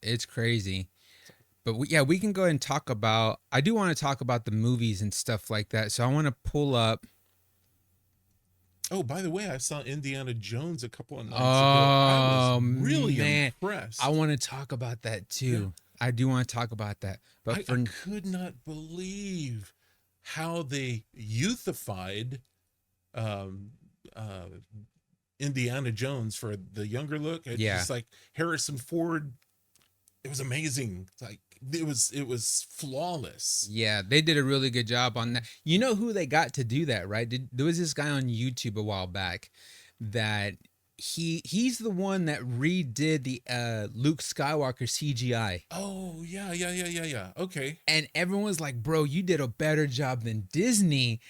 It's crazy. But yeah, we can go ahead and talk about. I do want to talk about the movies and stuff like that. So I want to pull up. Oh, by the way, I saw Indiana Jones a couple of nights ago. I was Oh really man, I impressed. want to talk about that Yeah, too. I do want to talk about that. But I for could not believe how they youthified um, uh, Indiana Jones for the younger look. It yeah, just like Harrison Ford. It was amazing. Like it was flawless. yeah, they did a really good job on that. You know who they got to do that, right? There was this guy on YouTube a while back that he's the one that redid the Luke Skywalker CGI. Oh yeah, yeah, yeah, yeah, yeah. Okay, And everyone was like, "Bro, you did a better job than Disney."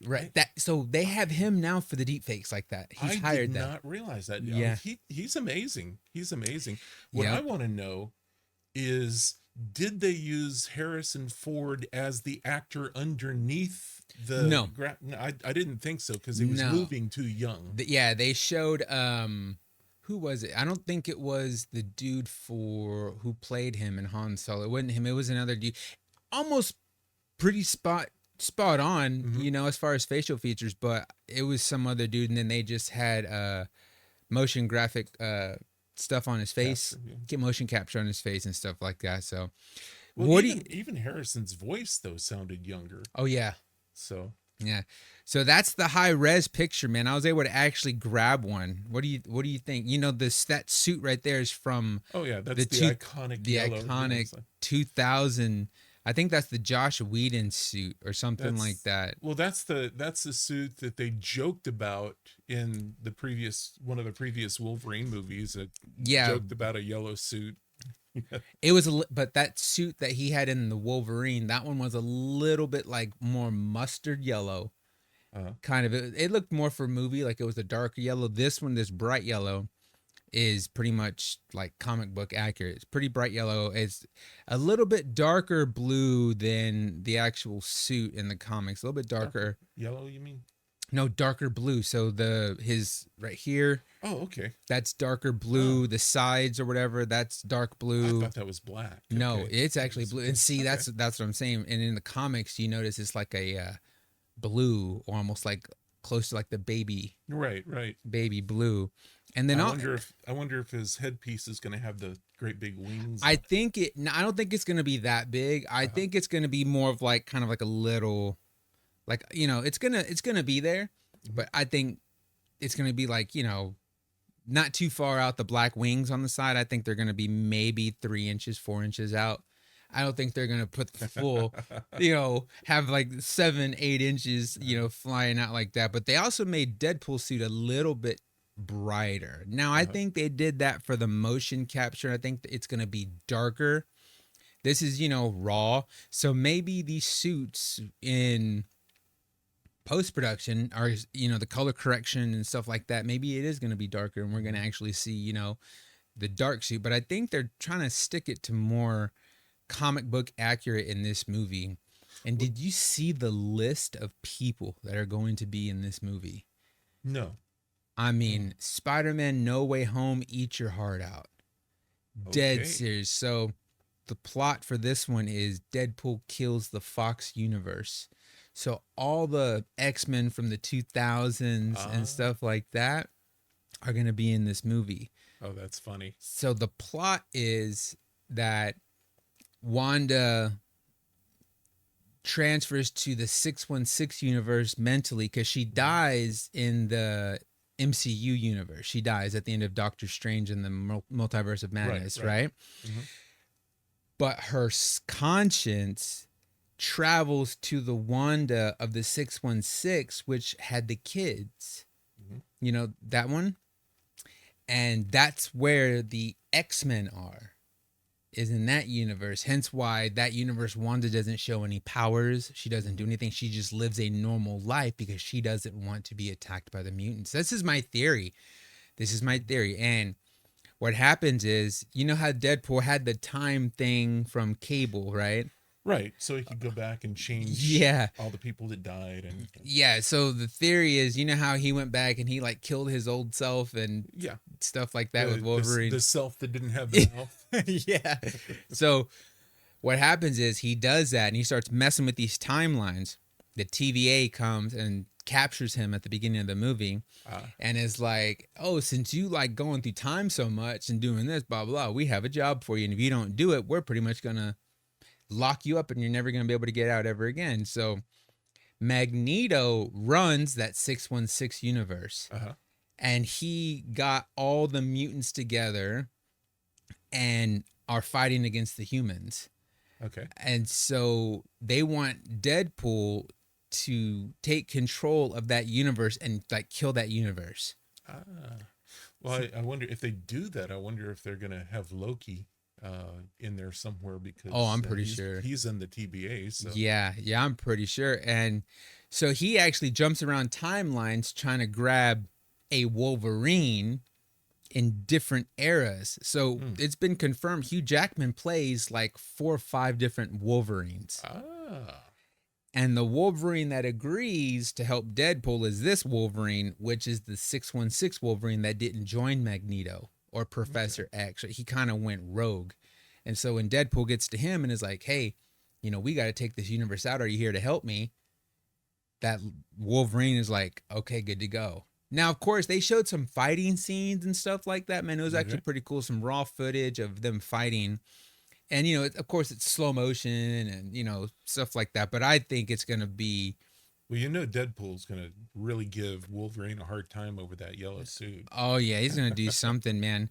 Right. I That so they have him now for the deep fakes like that. He's I did hired them. not realize that. Yeah. He's amazing. He's amazing. What I Yep. want to know is, did they use Harrison Ford as the actor underneath the No. No, I didn't think so because he was No. moving too young. Yeah, they showed who was it? I don't think it was the dude for who played him in Han Solo. It wasn't him. It was another dude. Almost pretty spot on, Hmm. as far as facial features, but it was some other dude and then they just had motion graphic stuff on his face, Capture. Yeah. get motion capture on his face and stuff like that. So Well, what do you even Harrison's voice though sounded younger. Oh yeah. So Yeah. So that's the high res picture, man. I was able to actually grab one. What do you think? This that suit right there is from oh yeah, the that's the two iconic the yellow. Yeah, iconic it's like 2000. I think that's the Josh Whedon suit or something like that's that. well, that's the suit that they joked about in the previous one of the previous Wolverine movies. That Yeah, joked about a yellow suit. it was but that suit that he had in the Wolverine, that one was a little bit like more mustard yellow. uh, Kind of it looked more for movie like it was a dark yellow. This bright yellow is pretty much like comic book accurate. It's pretty bright yellow. It's a little bit darker blue than the actual suit in the comics. A little bit darker darker. yellow, you mean? No, darker blue. So his right here, Oh, okay. that's darker Oh, blue. The sides or whatever, that's dark I blue. thought that was black. No, Okay, it's it actually was blue. And blue. see, Okay, that's what I'm saying. And in the comics, you notice it's like a blue, or almost like close to like the right, right. baby blue. And then I wonder if his headpiece is going to have the great big wings I on it. think it. No, I don't think it's gonna be that big. I Uh-huh. think it's gonna be more of like kind of like a little, like it's gonna be there, Mhm. but I think it's gonna be like not too far out the black wings on the side. I think they're gonna be maybe 3 inches, 4 inches out. I don't think they're gonna put the full, have like 7, 8 inches, flying out like that. But they also made Deadpool suit a little bit brighter. Now I Uh-huh. think they did that for the motion capture. I think it's gonna be darker. This is raw, so maybe these suits in post production are the color correction and stuff like that. Maybe it is going to be darker, and we're going to Mhm. actually see the dark suit. But I think they're trying to stick it to more comic book accurate in this movie. And Well, did you see the list of people that are going to be in this movie? no. I No. mean, Spider-Man No Way Home, eat your heart out. Dead Okay. serious. So the plot for this one is Deadpool kills the Fox universe. So all the X-Men from the 2000s and Ah. stuff like that are going to be in this movie. Oh, that's funny. So the plot is that Wanda transfers to the 616 universe mentally because she Mhm. dies in the MCU universe. She dies at the end of Doctor Strange in the Multiverse of Right, Madness, right. right? Hmm. But her conscience travels to the Wanda of the 616, which had the kids. Hmm. That one? And that's where the X-Men are, is in that universe. Hence why that universe, Wanda doesn't show any powers. She doesn't do Hmm. anything. She just lives a normal life because she doesn't want to be attacked by the mutants. This is my theory. This is my theory. And what happens is, you know how Deadpool had the time thing from Cable, right? Right. So he could go back and change Yeah. all the people that died and Yeah, so the theory is, you know how he went back and he like killed his old self and yeah. stuff like that with The Wolverine. self that didn't have the mouth. Yeah. So what happens is he does that and he starts messing with these timelines. The TVA comes and captures him at the beginning of the movie and is like, "Oh, since you like going through time so much and doing this, blah blah, we have a job for you, and if you don't do it, we're pretty much gonna lock you up, and you're never gonna be able to get out ever again." So Magneto runs that 616 universe, and he got all the mutants together and are fighting against the humans. Okay. And so they want Deadpool to take control of that universe and like kill that universe. Well, I wonder if they do that. I wonder if they're going to have Loki in there somewhere because I'm pretty sure he's in the TBA. So yeah, I'm pretty sure. And so he actually jumps around timelines trying to grab a Wolverine in different eras. So it's been confirmed Hugh Jackman plays like 4 or 5 different Wolverines. And the Wolverine that agrees to help Deadpool is this Wolverine, which is the 616 Wolverine that didn't join Magneto or Professor X. He kind of went rogue. And so when Deadpool gets to him and is like, "Hey, you know, we got to take this universe out. Are you here to help me?" That Wolverine is like, "Okay, good to go." Now, of course, they showed some fighting scenes and stuff like that, man. It was actually pretty cool. Some raw footage of them fighting. And, you know, of course, it's slow motion and, you know, stuff like that. But I think it's going to be... Well, you know, Deadpool's going to really give Wolverine a hard time over that yellow suit. Oh, yeah, he's going to do something, man.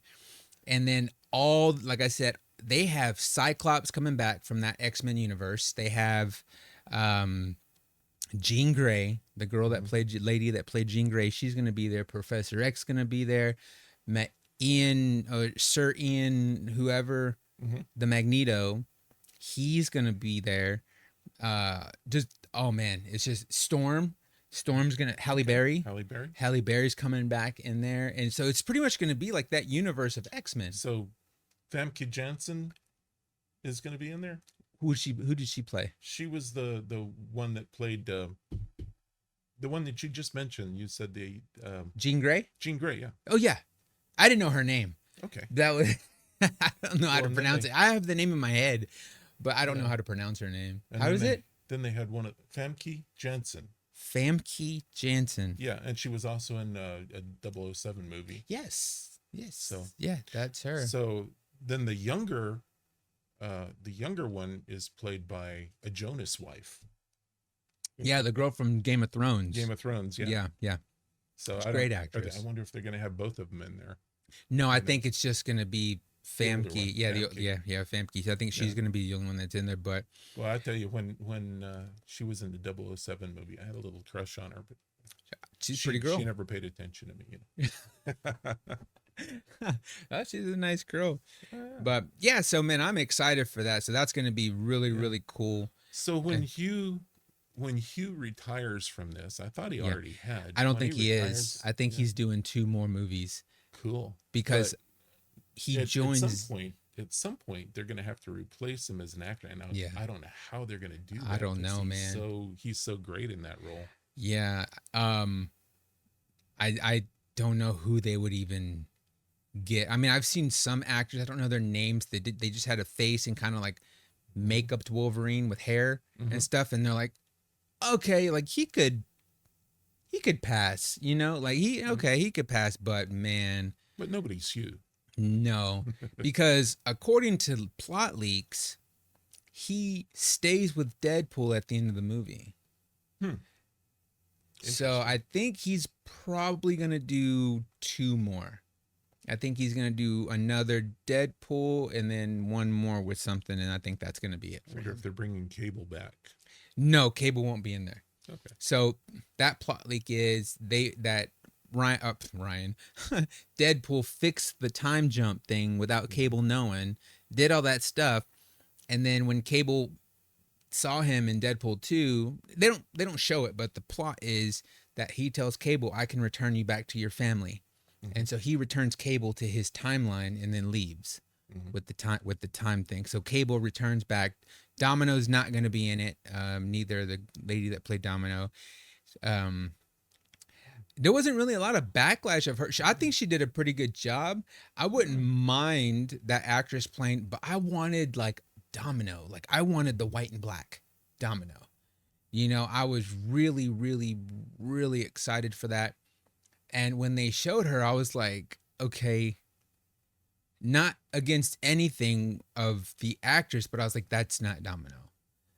And then like I said, they have Cyclops coming back from that X-Men universe. They have Jean Grey, the girl that played Jean Grey. She's going to be there. Professor X going to be there. Sir Ian, whoever... the Magneto, he's gonna be there. It's just Storm's gonna Halle Berry. Halle Berry's coming back in there, and so it's pretty much gonna be like that universe of X-Men. So, Famke Janssen is gonna be in there. Who did she play? She was the one that played the one that you just mentioned. You said the Jean Grey. Jean Grey, yeah. Oh yeah, I didn't know her name. Okay, that was. I don't know how to pronounce it. I have the name in my head, but I don't know how to pronounce her name. How is it? Then they had one of Famke Janssen. Famke Janssen. Yeah, and she was also in a 007 movie. Yes. So yeah, that's her. So then the younger one is played by a Jonas wife. Yeah, the girl from Game of Thrones. Yeah. Yeah. So great actress. I wonder if they're going to have both of them in there. No, I think it's just going to be Famke. Yeah, Famke. Famke. So I think she's going to be the only one that's in there. But well, I tell you, when she was in the 007 movie, I had a little crush on her, but she's a pretty girl. She never paid attention to me. Oh, she's a nice girl. But yeah, so man, I'm excited for that. So that's going to be really, really cool. So when Hugh retires from this, I thought he already had. I don't think he is. I think he's doing 2 more movies. Cool. Because he joins at some point they're going to have to replace him as an actor. And I don't know how they're going to do that. I don't know, man. So he's so great in that role. Yeah. I don't know who they would even get. I mean, I've seen some actors, I don't know their names. They just had a face and kind of like makeup to Wolverine with hair and stuff, and they're like, okay, like he could pass, you know, like he could pass, but man, but nobody's Hugh. No, because according to plot leaks, he stays with Deadpool at the end of the movie. So I think he's probably gonna do 2 more. I think he's gonna do another Deadpool and then 1 more with something, and I think that's gonna be it. I wonder if they're bringing Cable back. No, Cable won't be in there. Okay. So that plot leak is Ryan Deadpool fixed the time jump thing without Cable knowing, did all that stuff, and then when Cable saw him in Deadpool 2, they don't show it, but the plot is that he tells Cable, "I can return you back to your family." And so he returns Cable to his timeline and then leaves with the time thing. So Cable returns back Domino's not going to be in it. Neither the lady that played Domino. Um, there wasn't really a lot of backlash of her. I think she did a pretty good job. I wouldn't mind that actress playing, but I wanted like Domino. Like I wanted the white and black Domino. You know, I was really, really, really excited for that. And when they showed her, I was like, okay, not against anything of the actress, but I was like, that's not Domino.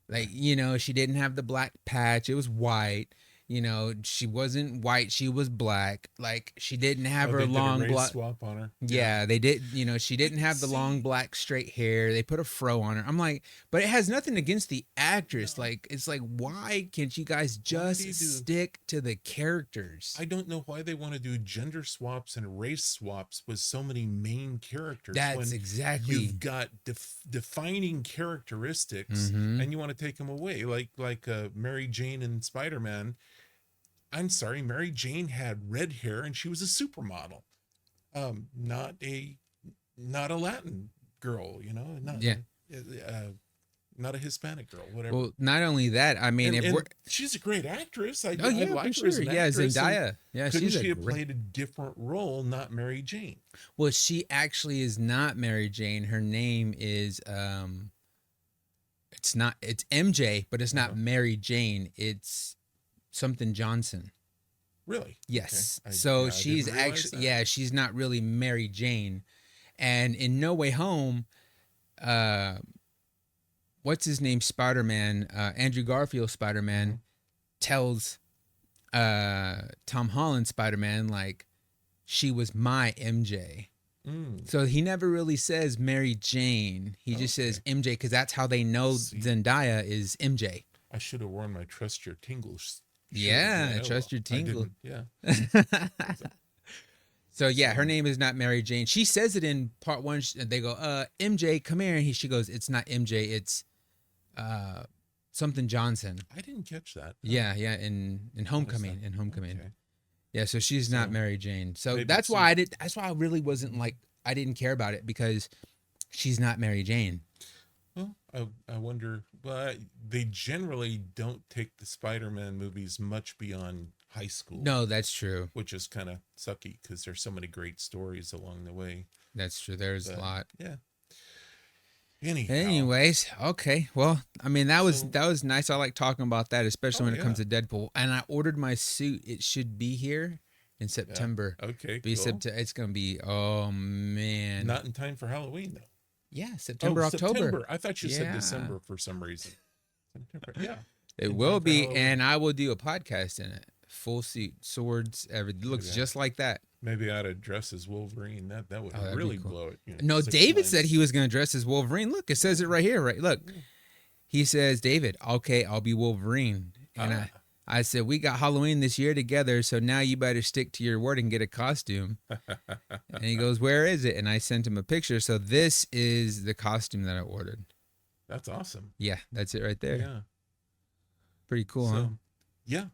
Like, you know, she didn't have the black patch. It was white. You know, she wasn't white. She was black. Like, she didn't have her they long did a race black. swap on her. Yeah, they did. You know, she didn't have the long black straight hair. They put a fro on her. I'm like, but it has nothing against the actress. No. Like, it's like, why can't you guys just stick to the characters? I don't know why they want to do gender swaps and race swaps with so many main characters. That's exactly. You've got defining characteristics, and you want to take them away, like Mary Jane and Spider-Man. I'm sorry, Mary Jane had red hair and she was a supermodel. Not a Latin girl, you know, not a Hispanic girl, whatever. Well, not only that, I mean, and she's a great actress. I like her sure. as an actress. Zendaya. Yeah, couldn't she have played a different role, not Mary Jane? Well, she actually is not Mary Jane. Her name is it's MJ, but it's not Mary Jane. It's something Johnson. Really? Yes. Okay. So she's actually she's not really Mary Jane. And in No Way Home, what's his name? Spider-Man, Andrew Garfield Spider-Man tells Tom Holland Spider-Man like she was my MJ. So he never really says Mary Jane. He just says MJ because that's how they know Zendaya is MJ. I should have worn my Trust Your Tingles. Yeah, Trust Your Tingle. Yeah. So yeah, her name is not Mary Jane. She says it in part one. They go, MJ, come here. And she goes, it's not MJ. It's something Johnson. I didn't catch that. Yeah, in Homecoming. In Homecoming. Okay. Yeah, so she's not Mary Jane. So that's why I really wasn't like, I didn't care about it because she's not Mary Jane. Well, I wonder, but they generally don't take the Spider-Man movies much beyond high school. No, that's true. Which is kind of sucky because there's so many great stories along the way. That's true. There's a lot. Yeah. Anyways, okay. Well, I mean, that was nice. I like talking about that, especially when it comes to Deadpool. And I ordered my suit. It should be here in September. Yeah. Okay, cool. It's going to be, oh, man. Not in time for Halloween, though. Yeah, October. September. I thought you said December for some reason. September. Yeah. It will be, and I will do a podcast in it. Full suit, swords, everything. It looks just like that. Maybe I ought to dress as Wolverine. That would really blow it. You know, no, David said he was going to dress as Wolverine. Look, it says it right here. Right, look. He says, David, okay, I'll be Wolverine. And I said, we got Halloween this year together, so now you better stick to your word and get a costume. And he goes, where is it? And I sent him a picture. So this is the costume that I ordered. That's awesome. Yeah, that's it right there. Yeah. Pretty cool, huh? Yeah.